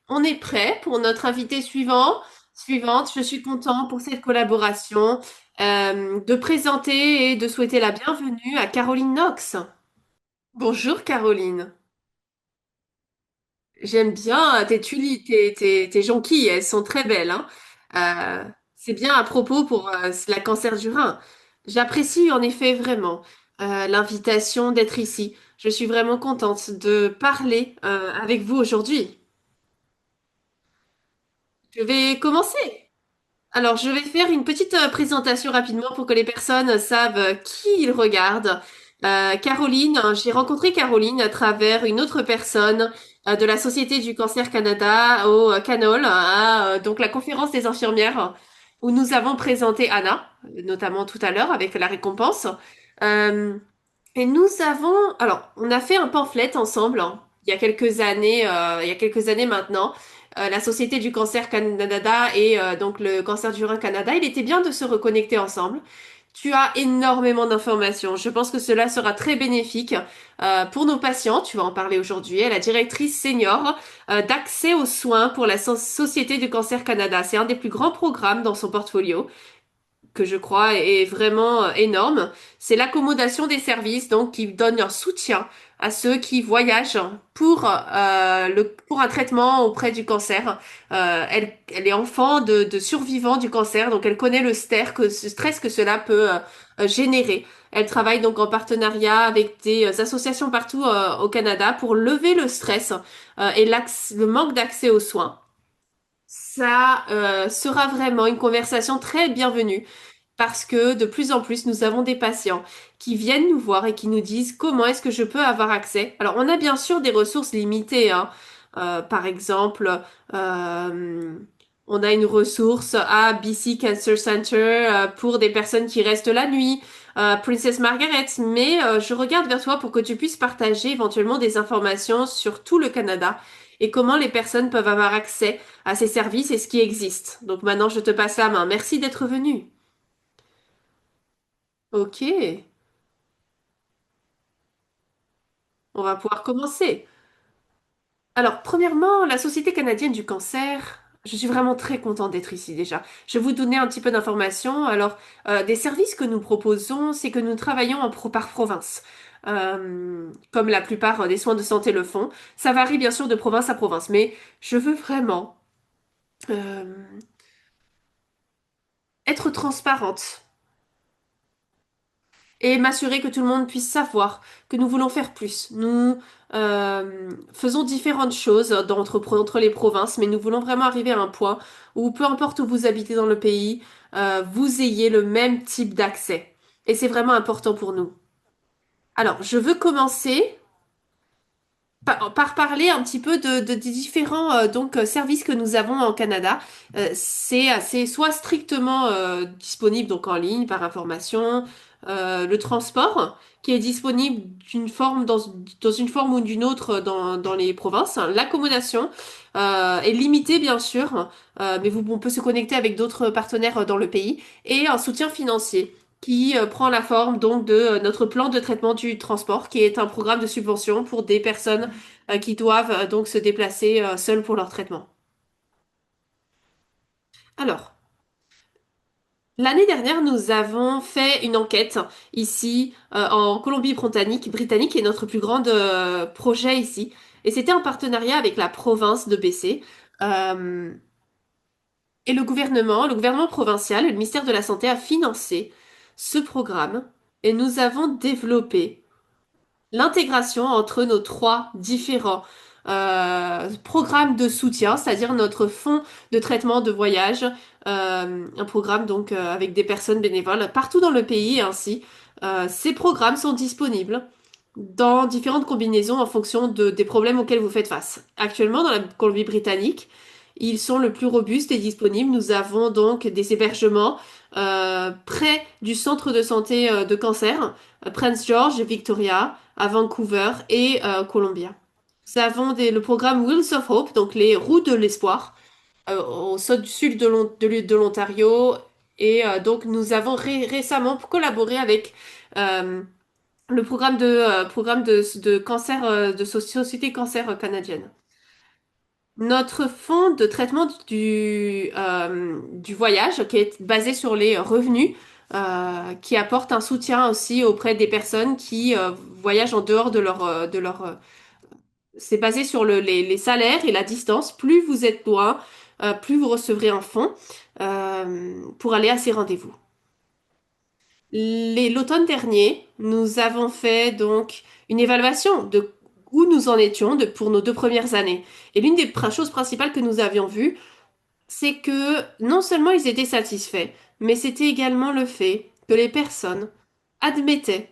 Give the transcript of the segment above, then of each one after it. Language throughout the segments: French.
On est prêt pour notre invité suivante. Je suis content pour cette collaboration, de présenter et de souhaiter la bienvenue à Caroline Knox. Bonjour Caroline. J'aime bien tes tulipes, tes jonquilles, elles sont très belles, hein. C'est bien à propos pour la cancer du rein. J'apprécie en effet vraiment l'invitation d'être ici. Je suis vraiment contente de parler avec vous aujourd'hui. Je vais commencer. Alors, je vais faire une petite présentation rapidement pour que les personnes savent qui ils regardent. Caroline, j'ai rencontré Caroline à travers une autre personne de la Société du Cancer Canada au Canol, donc la conférence des infirmières, où nous avons présenté Anna, notamment tout à l'heure avec la récompense. Euh, et nous avons, alors, on a fait un pamphlet ensemble, hein, il y a quelques années maintenant, la Société du Cancer Canada et donc le Cancer du Rein Canada. Il était bien de se reconnecter ensemble. Tu as énormément d'informations. Je pense que cela sera très bénéfique pour nos patients. Tu vas en parler aujourd'hui. Elle est la directrice senior d'accès aux soins pour la Société du Cancer Canada. C'est un des plus grands programmes dans son portfolio que je crois est vraiment énorme, c'est l'accommodation des services, donc qui donne leur soutien à ceux qui voyagent pour un traitement auprès du cancer. Elle est enfant de survivants du cancer, donc elle connaît ce stress que cela peut générer. Elle travaille donc en partenariat avec des associations partout au Canada pour lever le stress et le manque d'accès aux soins. Ça sera vraiment une conversation très bienvenue parce que de plus en plus, nous avons des patients qui viennent nous voir et qui nous disent comment est-ce que je peux avoir accès. Alors, on a bien sûr des ressources limitées, hein. Par exemple, euh, on a une ressource à BC Cancer Center pour des personnes qui restent la nuit, Princess Margaret, mais je regarde vers toi pour que tu puisses partager éventuellement des informations sur tout le Canada et comment les personnes peuvent avoir accès à ces services et ce qui existe. Donc maintenant, je te passe la main. Merci d'être venu. Ok, on va pouvoir commencer. Alors, premièrement, la Société canadienne du cancer. Je suis vraiment très contente d'être ici déjà. Je vais vous donner un petit peu d'informations. Alors, des services que nous proposons, c'est que nous travaillons par province. Comme la plupart des soins de santé le font. Ça varie bien sûr de province à province, mais je veux vraiment euh, être transparente et m'assurer que tout le monde puisse savoir que nous voulons faire plus. Nous faisons différentes choses entre les provinces, mais nous voulons vraiment arriver à un point où, peu importe où vous habitez dans le pays, vous ayez le même type d'accès. Et c'est vraiment important pour nous. Alors, je veux commencer par parler un petit peu des différents services que nous avons en Canada. C'est soit strictement disponible donc en ligne par information, le transport qui est disponible dans une forme ou d'une autre dans les provinces. L'accommodation est limitée bien sûr, mais on peut se connecter avec d'autres partenaires dans le pays et un soutien financier qui prend la forme donc de notre plan de traitement du transport, qui est un programme de subvention pour des personnes qui doivent donc se déplacer seules pour leur traitement. Alors, l'année dernière, nous avons fait une enquête ici en Colombie-Britannique, qui est notre plus grand projet ici, et c'était en partenariat avec la province de BC. Euh, et le gouvernement provincial, le ministère de la Santé a financé ce programme et nous avons développé l'intégration entre nos trois différents programmes de soutien, c'est-à-dire notre fonds de traitement de voyage, un programme donc avec des personnes bénévoles partout dans le pays ainsi. Ces programmes sont disponibles dans différentes combinaisons en fonction des problèmes auxquels vous faites face. Actuellement, dans la Colombie-Britannique, ils sont le plus robustes et disponibles. Nous avons donc des hébergements près du centre de santé de cancer, Prince George et Victoria, à Vancouver et Columbia. Nous avons le programme Wheels of Hope, donc les roues de l'espoir, au sud de l'Ontario. Et donc nous avons récemment collaboré avec le programme de cancer de Société cancer canadienne. Notre fonds de traitement du voyage, qui est basé sur les revenus, qui apporte un soutien aussi auprès des personnes qui voyagent en dehors c'est basé sur les salaires et la distance. Plus vous êtes loin, plus vous recevrez un fonds pour aller à ces rendez-vous. L'automne dernier, nous avons fait donc une évaluation de où nous en étions pour nos 2 premières années. Et l'une des choses principales que nous avions vues, c'est que non seulement ils étaient satisfaits, mais c'était également le fait que les personnes admettaient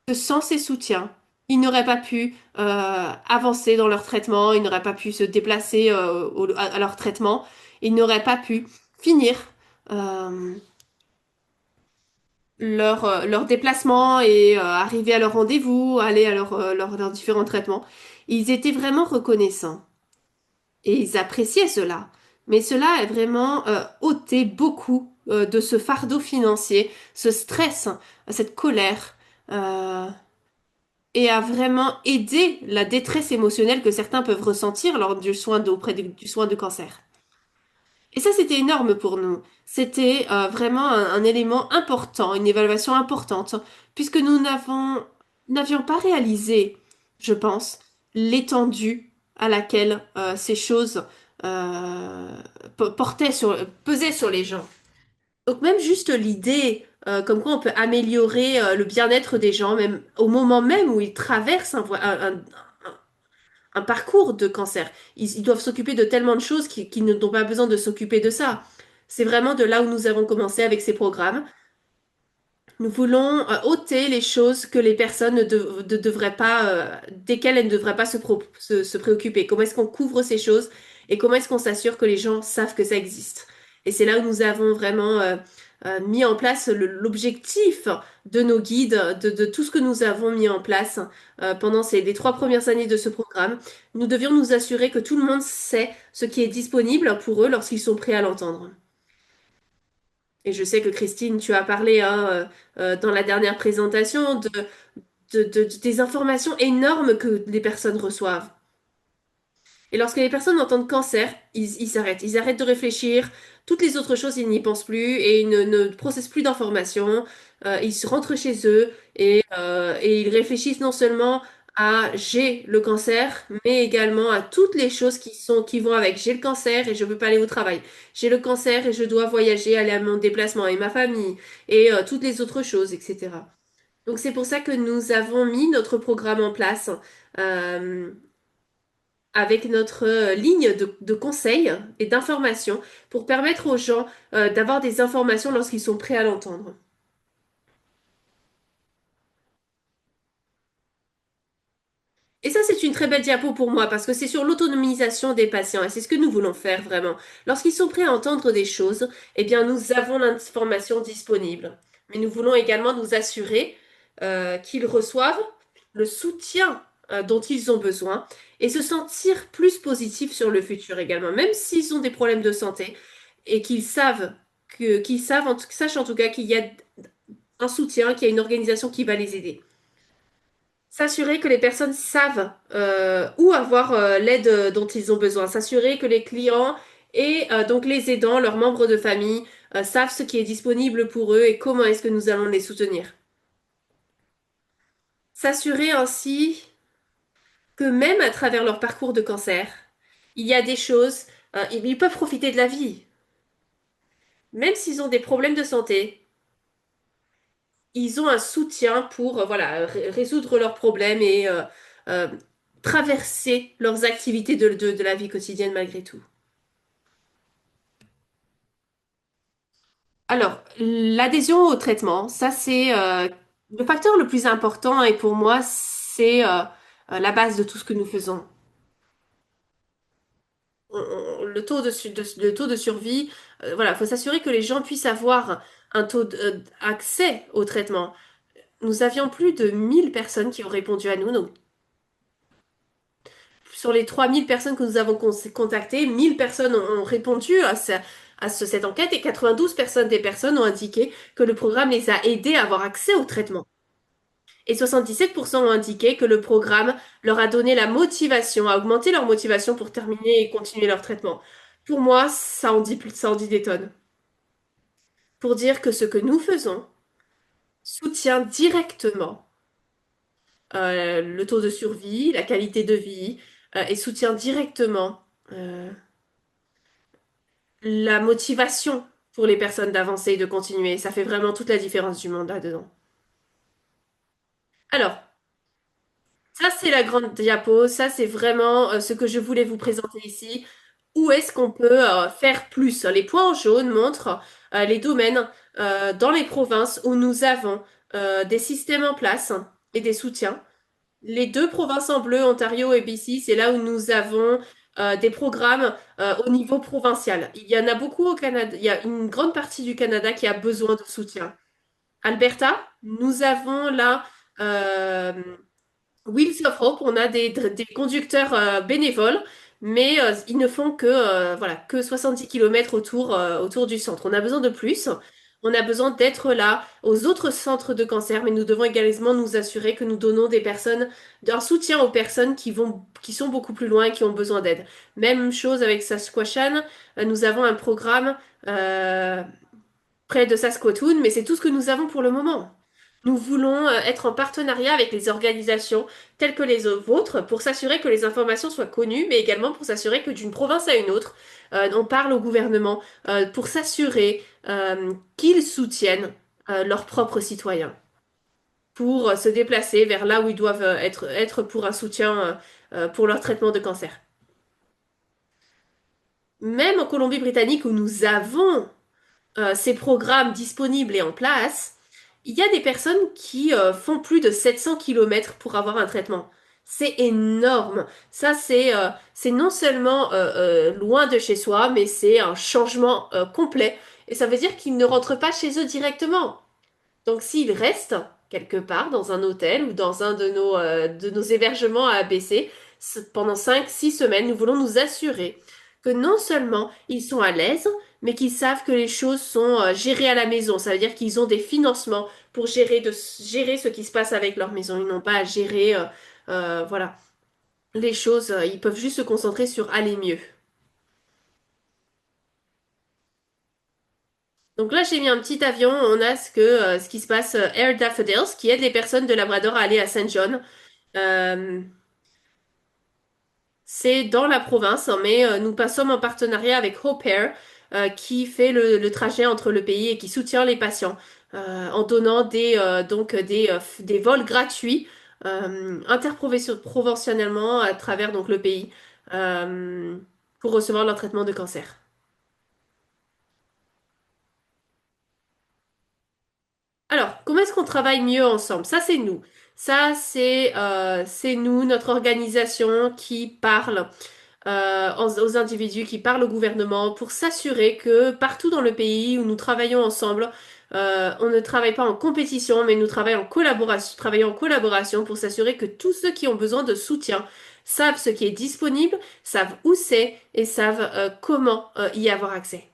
que sans ces soutiens, ils n'auraient pas pu avancer dans leur traitement, ils n'auraient pas pu se déplacer à leur traitement, ils n'auraient pas pu finir euh, leur déplacement et arriver à leur rendez-vous, aller à leurs différents traitements. Ils étaient vraiment reconnaissants et ils appréciaient cela. Mais cela a vraiment ôté beaucoup de ce fardeau financier, ce stress, cette colère, euh, et a vraiment aidé la détresse émotionnelle que certains peuvent ressentir lors auprès du soin de cancer. Et ça, c'était énorme pour nous. C'était vraiment un élément important, une évaluation importante, puisque n'avions pas réalisé, je pense, l'étendue à laquelle ces choses euh, pesaient sur les gens. Donc même juste l'idée, comme quoi on peut améliorer le bien-être des gens, même au moment même où ils traversent un parcours de cancer. Ils doivent s'occuper de tellement de choses qu'ils n'ont pas besoin de s'occuper de ça. C'est vraiment de là où nous avons commencé avec ces programmes. Nous voulons ôter les choses que les personnes ne devraient pas, desquelles elles ne devraient pas se préoccuper. Comment est-ce qu'on couvre ces choses et comment est-ce qu'on s'assure que les gens savent que ça existe. Et c'est là où nous avons vraiment mis en place l'objectif de nos guides, de tout ce que nous avons mis en place pendant les 3 premières années de ce programme. Nous devions nous assurer que tout le monde sait ce qui est disponible pour eux lorsqu'ils sont prêts à l'entendre. Et je sais que Christine, tu as parlé hein, dans la dernière présentation des informations énormes que les personnes reçoivent. Et lorsque les personnes entendent cancer, ils s'arrêtent. Ils arrêtent de réfléchir. Toutes les autres choses, ils n'y pensent plus et ils ne processent plus d'informations. Ils se rentrent chez eux et ils réfléchissent non seulement à j'ai le cancer, mais également à toutes les choses qui vont avec. J'ai le cancer et je peux pas aller au travail. J'ai le cancer et je dois voyager, aller à mon déplacement et ma famille et toutes les autres choses, etc. Donc c'est pour ça que nous avons mis notre programme en place. Euh, avec notre ligne de conseils et d'informations pour permettre aux gens d'avoir des informations lorsqu'ils sont prêts à l'entendre. Et ça, c'est une très belle diapo pour moi parce que c'est sur l'autonomisation des patients et c'est ce que nous voulons faire vraiment. Lorsqu'ils sont prêts à entendre des choses, eh bien, nous avons l'information disponible. Mais nous voulons également nous assurer qu'ils reçoivent le soutien dont ils ont besoin et se sentir plus positifs sur le futur également, même s'ils ont des problèmes de santé et qu'ils sachent en tout cas qu'il y a un soutien, qu'il y a une organisation qui va les aider. S'assurer que les personnes savent où avoir l'aide dont ils ont besoin. S'assurer que les clients et donc les aidants, leurs membres de famille, savent ce qui est disponible pour eux et comment est-ce que nous allons les soutenir. S'assurer ainsi que même à travers leur parcours de cancer, il y a des choses, ils peuvent profiter de la vie. Même s'ils ont des problèmes de santé, ils ont un soutien pour voilà, résoudre leurs problèmes et euh, traverser leurs activités de la vie quotidienne malgré tout. Alors, l'adhésion au traitement, ça c'est le facteur le plus important et pour moi c'est la base de tout ce que nous faisons. Le taux de survie, voilà, il faut s'assurer que les gens puissent avoir un accès au traitement. Nous avions plus de 1000 personnes qui ont répondu à nous, donc sur les 3000 personnes que nous avons contactées, 1000 personnes ont répondu cette enquête et 92 personnes des personnes ont indiqué que le programme les a aidés à avoir accès au traitement. Et 77% ont indiqué que le programme leur a donné la motivation, a augmenté leur motivation pour terminer et continuer leur traitement. Pour moi, ça en dit des tonnes. Pour dire que ce que nous faisons soutient directement le taux de survie, la qualité de vie, et soutient directement euh, la motivation pour les personnes d'avancer et de continuer. Ça fait vraiment toute la différence du monde là-dedans. Alors, ça c'est la grande diapo, ça c'est vraiment ce que je voulais vous présenter ici. Où est-ce qu'on peut faire plus? Les points en jaune montrent les domaines dans les provinces où nous avons des systèmes en place et des soutiens. Les deux provinces en bleu, Ontario et BC, c'est là où nous avons des programmes au niveau provincial. Il y en a beaucoup au Canada. Il y a une grande partie du Canada qui a besoin de soutien. Alberta, nous avons là euh, Wheels of Hope. On a des conducteurs bénévoles, mais ils ne font que, voilà, que 70 kilomètres autour du centre. On a besoin de plus. On a besoin d'être là aux autres centres de cancer, mais nous devons également nous assurer que nous donnons un soutien aux personnes qui sont beaucoup plus loin et qui ont besoin d'aide. Même chose avec Saskatchewan. Nous avons un programme euh, près de Saskatoon, mais c'est tout ce que nous avons pour le moment. Nous voulons être en partenariat avec les organisations telles que les vôtres pour s'assurer que les informations soient connues, mais également pour s'assurer que d'une province à une autre, on parle au gouvernement pour s'assurer qu'ils soutiennent leurs propres citoyens, pour se déplacer vers là où ils doivent être pour un soutien pour leur traitement de cancer. Même en Colombie-Britannique où nous avons ces programmes disponibles et en place, il y a des personnes qui font plus de 700 kilomètres pour avoir un traitement. C'est énorme. Ça, c'est non seulement loin de chez soi, mais c'est un changement complet. Et ça veut dire qu'ils ne rentrent pas chez eux directement. Donc, s'ils restent quelque part dans un hôtel ou dans un de nos hébergements à ABC pendant 5, 6 semaines, nous voulons nous assurer que non seulement ils sont à l'aise, mais qu'ils savent que les choses sont gérées à la maison. Ça veut dire qu'ils ont des financements pour gérer ce qui se passe avec leur maison. Ils n'ont pas à gérer, voilà, les choses. Ils peuvent juste se concentrer sur aller mieux. Donc là, j'ai mis un petit avion. On a ce qui se passe Air Daffodils, qui aide les personnes de Labrador à aller à Saint John. Euh, c'est dans la province, hein, mais nous sommes en partenariat avec Hope Air, qui fait le trajet entre le pays et qui soutient les patients en donnant des vols gratuits interproventionnellement à travers donc le pays euh, pour recevoir leur traitement de cancer. Alors, comment est-ce qu'on travaille mieux ensemble? Ça, c'est nous. Ça, c'est nous, notre organisation qui parle aux individus, qui parlent au gouvernement pour s'assurer que partout dans le pays où nous travaillons ensemble, on ne travaille pas en compétition, mais nous travaillons en collaboration pour s'assurer que tous ceux qui ont besoin de soutien savent ce qui est disponible, savent où c'est et savent comment y avoir accès.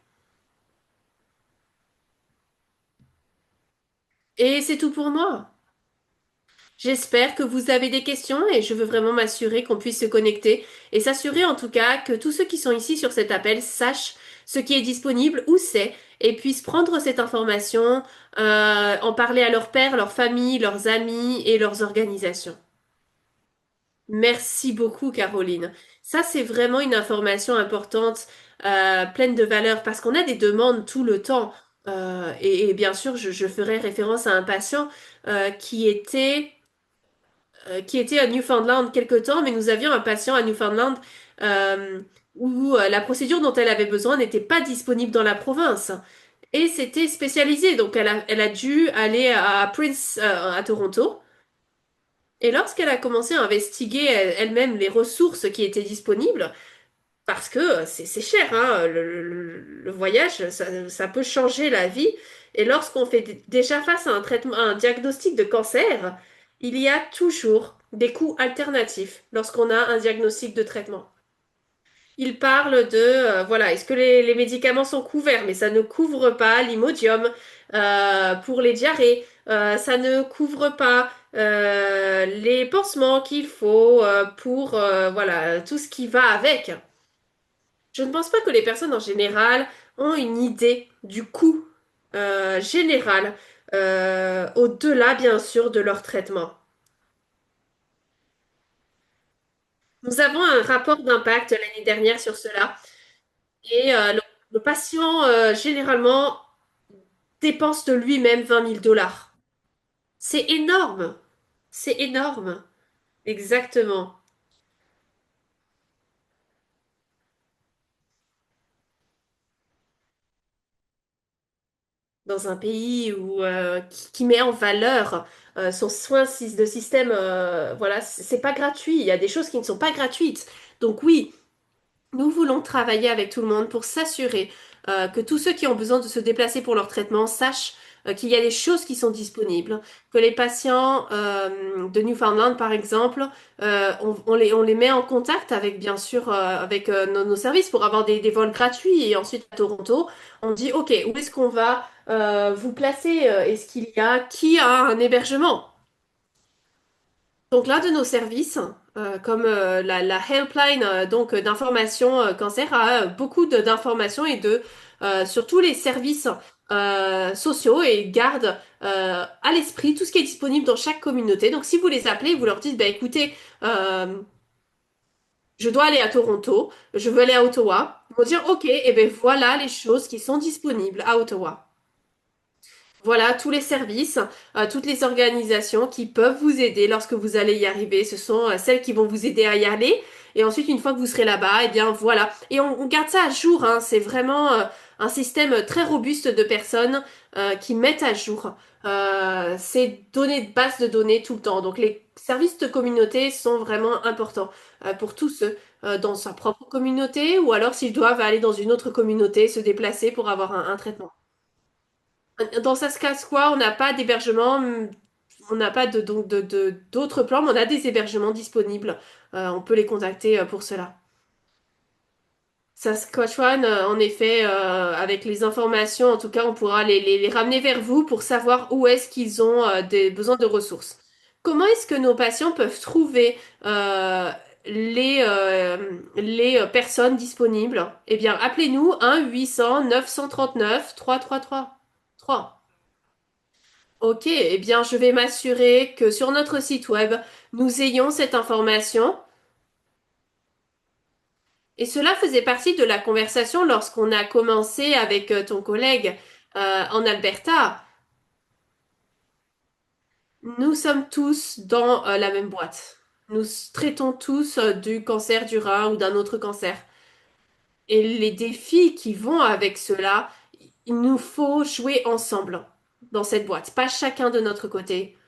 Et c'est tout pour moi. J'espère que vous avez des questions et je veux vraiment m'assurer qu'on puisse se connecter et s'assurer en tout cas que tous ceux qui sont ici sur cet appel sachent ce qui est disponible, où c'est, et puissent prendre cette information, en parler à leurs pères, leurs familles, leurs amis et leurs organisations. Merci beaucoup, Caroline. Ça, c'est vraiment une information importante, pleine de valeur, parce qu'on a des demandes tout le temps. Et bien sûr, je ferai référence à un patient qui était à Newfoundland quelque temps, mais nous avions un patient à Newfoundland euh, où la procédure dont elle avait besoin n'était pas disponible dans la province. Et c'était spécialisé, donc elle a dû aller à Prince, à Toronto. Et lorsqu'elle a commencé à investiguer elle-même les ressources qui étaient disponibles, parce que c'est cher, hein, le voyage, ça peut changer la vie. Et lorsqu'on fait déjà face à un traitement, à un diagnostic de cancer, il y a toujours des coûts alternatifs lorsqu'on a un diagnostic de traitement. Il parle de, voilà, est-ce que les médicaments sont couverts? Mais ça ne couvre pas l'imodium pour les diarrhées. Ça ne couvre pas les pansements qu'il faut pour voilà tout ce qui va avec. Je ne pense pas que les personnes en général ont une idée du coût général au-delà bien sûr de leur traitement. Nous avons un rapport d'impact l'année dernière sur cela et le patient généralement dépense de lui-même 20 000 $. C'est énorme. C'est énorme. Exactement. Dans un pays qui met en valeur son soin de système, voilà, c'est pas gratuit. Il y a des choses qui ne sont pas gratuites. Donc oui, nous voulons travailler avec tout le monde pour s'assurer que tous ceux qui ont besoin de se déplacer pour leur traitement sachent qu'il y a des choses qui sont disponibles, que les patients de Newfoundland, par exemple, on les met en contact avec, bien sûr, avec nos services pour avoir des vols gratuits. Et ensuite, à Toronto, on dit, OK, où est-ce qu'on va vous placer? Est-ce qu'il y a qui a un hébergement? Donc l'un de nos services, comme la helpline donc d'information cancer, a beaucoup d'informations et de sur tous les services sociaux et garde à l'esprit tout ce qui est disponible dans chaque communauté. Donc si vous les appelez, vous leur dites, bah écoutez, euh, je dois aller à Toronto, je veux aller à Ottawa. Ils vont dire, ok, et ben voilà les choses qui sont disponibles à Ottawa. Voilà, tous les services, toutes les organisations qui peuvent vous aider lorsque vous allez y arriver. Ce sont celles qui vont vous aider à y aller. Et ensuite, une fois que vous serez là-bas, eh bien voilà. Et on garde ça à jour, hein. C'est vraiment un système très robuste de personnes qui mettent à jour ces données de base de données tout le temps. Donc les services de communauté sont vraiment importants pour tous ceux dans sa propre communauté ou alors s'ils doivent aller dans une autre communauté, se déplacer pour avoir un traitement. Dans Saskatchewan, on n'a pas d'hébergement, on n'a pas d'autres plans, mais on a des hébergements disponibles. On peut les contacter pour cela. Saskatchewan, en effet, avec les informations, en tout cas, on pourra les ramener vers vous pour savoir où est-ce qu'ils ont des besoins de ressources. Comment est-ce que nos patients peuvent trouver les personnes disponibles? Eh bien, appelez-nous 1-800-939-3333. Ok, eh bien, je vais m'assurer que sur notre site web, nous ayons cette information. Et cela faisait partie de la conversation lorsqu'on a commencé avec ton collègue en Alberta. Nous sommes tous dans la même boîte. Nous traitons tous du cancer du rein ou d'un autre cancer. Et les défis qui vont avec cela, il nous faut jouer ensemble dans cette boîte, pas chacun de notre côté.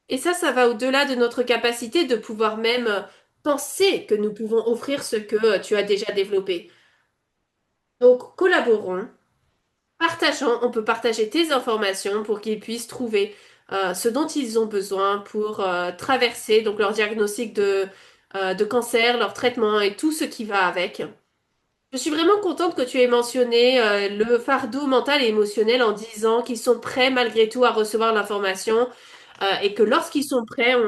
Et ça va au-delà de notre capacité de pouvoir même penser que nous pouvons offrir ce que tu as déjà développé. Donc, collaborons, partageons, on peut partager tes informations pour qu'ils puissent trouver ce dont ils ont besoin pour traverser donc leur diagnostic de cancer, leur traitement et tout ce qui va avec. Je suis vraiment contente que tu aies mentionné le fardeau mental et émotionnel en disant qu'ils sont prêts malgré tout à recevoir l'information et que lorsqu'ils sont prêts, on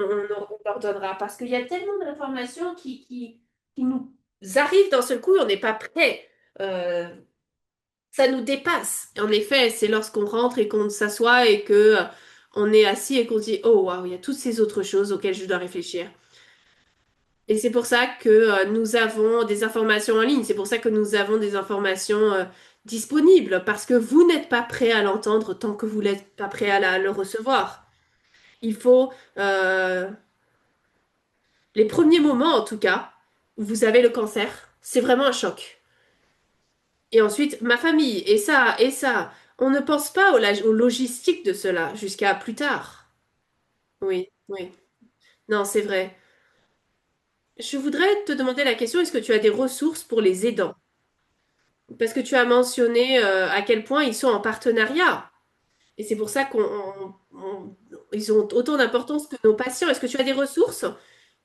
leur donnera. Parce qu'il y a tellement d'informations qui nous arrivent d'un seul coup et on n'est pas prêt. Euh, Ça nous dépasse. En effet, c'est lorsqu'on rentre et qu'on s'assoit et que on est assis et qu'on se dit, oh waouh, il y a toutes ces autres choses auxquelles je dois réfléchir. Et c'est pour ça que nous avons des informations en ligne, c'est pour ça que nous avons des informations disponibles, parce que vous n'êtes pas prêt à l'entendre tant que vous n'êtes pas prêt à le recevoir. Il faut, les premiers moments en tout cas, où vous avez le cancer, c'est vraiment un choc. Et ensuite, ma famille, et ça, et ça. On ne pense pas aux logistiques de cela jusqu'à plus tard. Oui, oui. Non, c'est vrai. Je voudrais te demander la question, est-ce que tu as des ressources pour les aidants? Parce que tu as mentionné à quel point ils sont en partenariat. Et c'est pour ça ils ont autant d'importance que nos patients. Est-ce que tu as des ressources?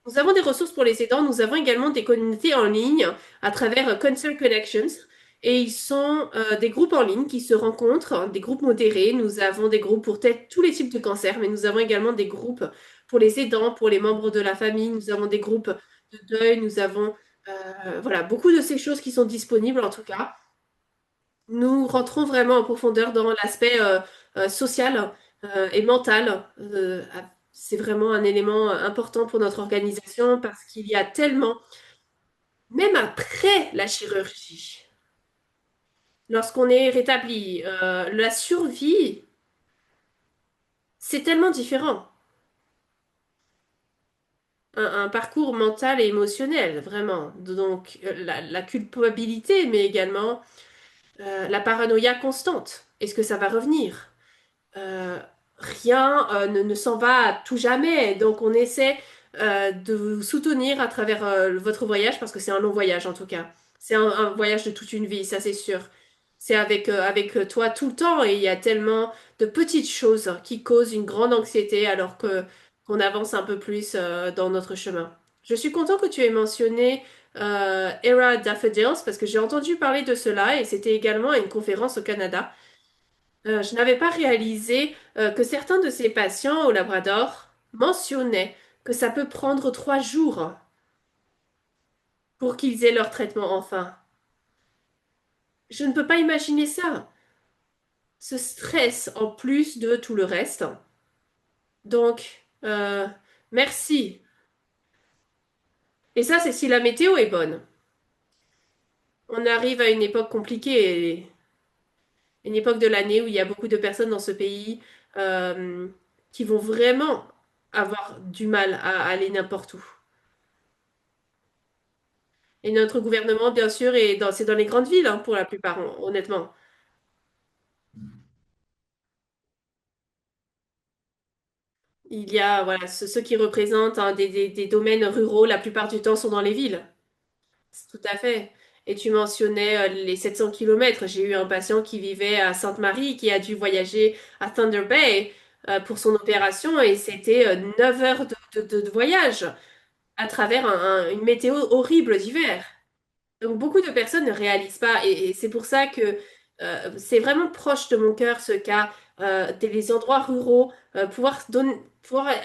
Nous avons des ressources pour les aidants. Nous avons également des communautés en ligne à travers Concern Connections. Et ils sont des groupes en ligne qui se rencontrent, des groupes modérés. Nous avons des groupes pour peut-être tous les types de cancers, mais nous avons également des groupes pour les aidants, pour les membres de la famille. Nous avons des groupes de deuil. Nous avons voilà, beaucoup de ces choses qui sont disponibles en tout cas. Nous rentrons vraiment en profondeur dans l'aspect social et mental. C'est vraiment un élément important pour notre organisation parce qu'il y a tellement, même après la chirurgie, lorsqu'on est rétabli, la survie, c'est tellement différent. Un parcours mental et émotionnel, vraiment. Donc, la culpabilité, mais également la paranoïa constante. Est-ce que ça va revenir? euh, Rien ne s'en va à tout jamais. Donc on essaie de vous soutenir à travers votre voyage, parce que c'est un long voyage en tout cas. C'est un voyage de toute une vie, ça c'est sûr. C'est avec toi tout le temps et il y a tellement de petites choses qui causent une grande anxiété alors que qu'on avance un peu plus dans notre chemin. Je suis content que tu aies mentionné Era Daffodils parce que j'ai entendu parler de cela et c'était également à une conférence au Canada. Je n'avais pas réalisé que certains de ces patients au Labrador mentionnaient que ça peut prendre 3 jours pour qu'ils aient leur traitement enfin. Je ne peux pas imaginer ça. Ce stress en plus de tout le reste. Donc, merci. Et ça, c'est si la météo est bonne. On arrive à une époque compliquée, une époque de l'année où il y a beaucoup de personnes dans ce pays euh, qui vont vraiment avoir du mal à aller n'importe où. Et notre gouvernement, bien sûr, c'est dans les grandes villes, hein, pour la plupart, honnêtement. Il y a, voilà, ceux qui représentent hein, des domaines ruraux, la plupart du temps, sont dans les villes. Tout à fait. Et tu mentionnais les 700 kilomètres. J'ai eu un patient qui vivait à Sainte-Marie, qui a dû voyager à Thunder Bay pour son opération, et c'était 9 heures de voyage à travers une météo horrible d'hiver. Donc beaucoup de personnes ne réalisent pas, et c'est pour ça que c'est vraiment proche de mon cœur ce cas des endroits ruraux, pouvoir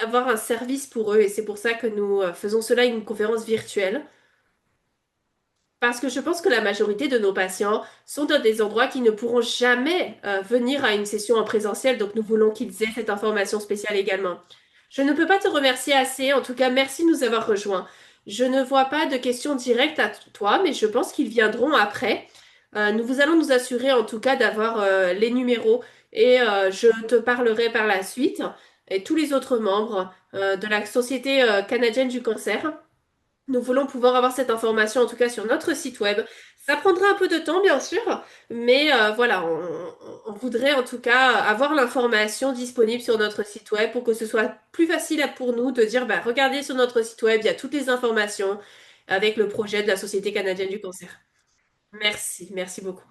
avoir un service pour eux, et c'est pour ça que nous faisons cela une conférence virtuelle. Parce que je pense que la majorité de nos patients sont dans des endroits qui ne pourront jamais venir à une session en présentiel, donc nous voulons qu'ils aient cette information spéciale également. Je ne peux pas te remercier assez, en tout cas merci de nous avoir rejoints. Je ne vois pas de questions directes à toi, mais je pense qu'ils viendront après. Nous vous allons nous assurer en tout cas d'avoir les numéros et je te parlerai par la suite et tous les autres membres de la Société canadienne du cancer. Nous voulons pouvoir avoir cette information, en tout cas sur notre site web. Ça prendra un peu de temps, bien sûr, mais voilà, on voudrait en tout cas avoir l'information disponible sur notre site web pour que ce soit plus facile pour nous de dire, bah, regardez sur notre site web, il y a toutes les informations avec le projet de la Société canadienne du cancer. Merci, merci beaucoup.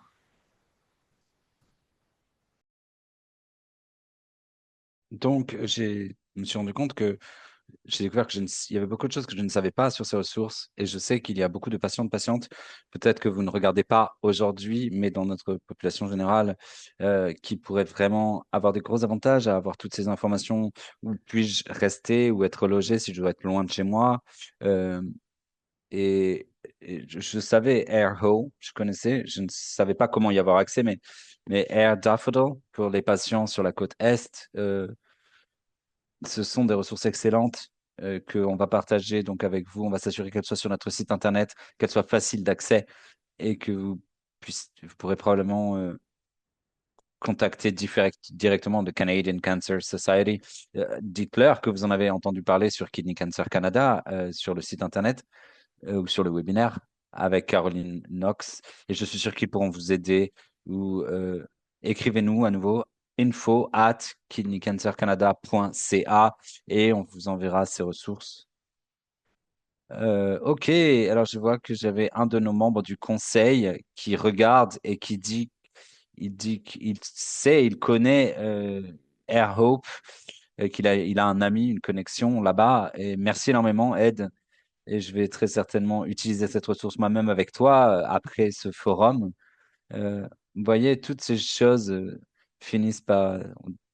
Donc, je me suis rendu compte que j'ai découvert que il y avait beaucoup de choses que je ne savais pas sur ces ressources et je sais qu'il y a beaucoup de patients, de patientes, peut-être que vous ne regardez pas aujourd'hui, mais dans notre population générale, qui pourraient vraiment avoir des gros avantages à avoir toutes ces informations. Où puis-je rester ou être logé si je dois être loin de chez moi? Euh, et je savais Airho, je connaissais, je ne savais pas comment y avoir accès, mais Air Daffodil pour les patients sur la côte Est. Ce sont des ressources excellentes qu'on va partager donc avec vous. On va s'assurer qu'elles soient sur notre site internet, qu'elles soient faciles d'accès et que vous pourrez probablement contacter directement le Canadian Cancer Society. Dites-leur que vous en avez entendu parler sur Kidney Cancer Canada, sur le site internet ou sur le webinaire avec Caroline Knox. Et je suis sûr qu'ils pourront vous aider ou écrivez-nous à nouveau info@kidneycancercanada.ca et on vous enverra ces ressources. Ok, alors je vois que j'avais un de nos membres du conseil qui regarde et il dit qu'il sait, il connaît Air Hope, il a un ami, une connexion là-bas. Et merci énormément, Ed. Et je vais très certainement utiliser cette ressource moi-même avec toi après ce forum. Vous voyez, toutes ces choses finissent par...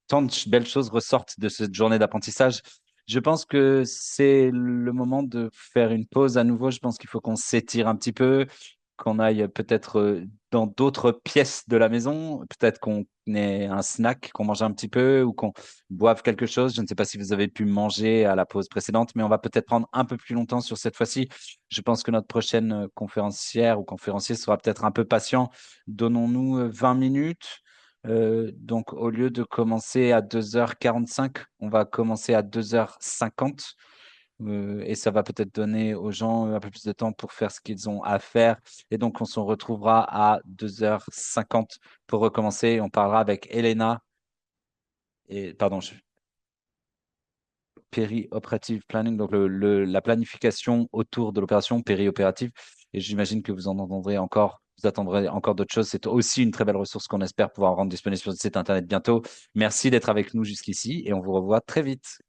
Tant de belles choses ressortent de cette journée d'apprentissage. Je pense que c'est le moment de faire une pause à nouveau. Je pense qu'il faut qu'on s'étire un petit peu, qu'on aille peut-être dans d'autres pièces de la maison, peut-être qu'on ait un snack, qu'on mange un petit peu ou qu'on boive quelque chose. Je ne sais pas si vous avez pu manger à la pause précédente, mais on va peut-être prendre un peu plus longtemps sur cette fois-ci. Je pense que notre prochaine conférencière ou conférencier sera peut-être un peu patient. Donnons-nous 20 minutes. Donc, au lieu de commencer à 2h45, on va commencer à 2h50. Et ça va peut-être donner aux gens un peu plus de temps pour faire ce qu'ils ont à faire. Et donc, on se retrouvera à 2h50 pour recommencer. On parlera avec Elena et, pardon, Operative Planning, donc la planification autour de l'opération périopérative. Et j'imagine que vous en entendrez encore, vous attendrez encore d'autres choses. C'est aussi une très belle ressource qu'on espère pouvoir rendre disponible sur le site internet bientôt. Merci d'être avec nous jusqu'ici et on vous revoit très vite.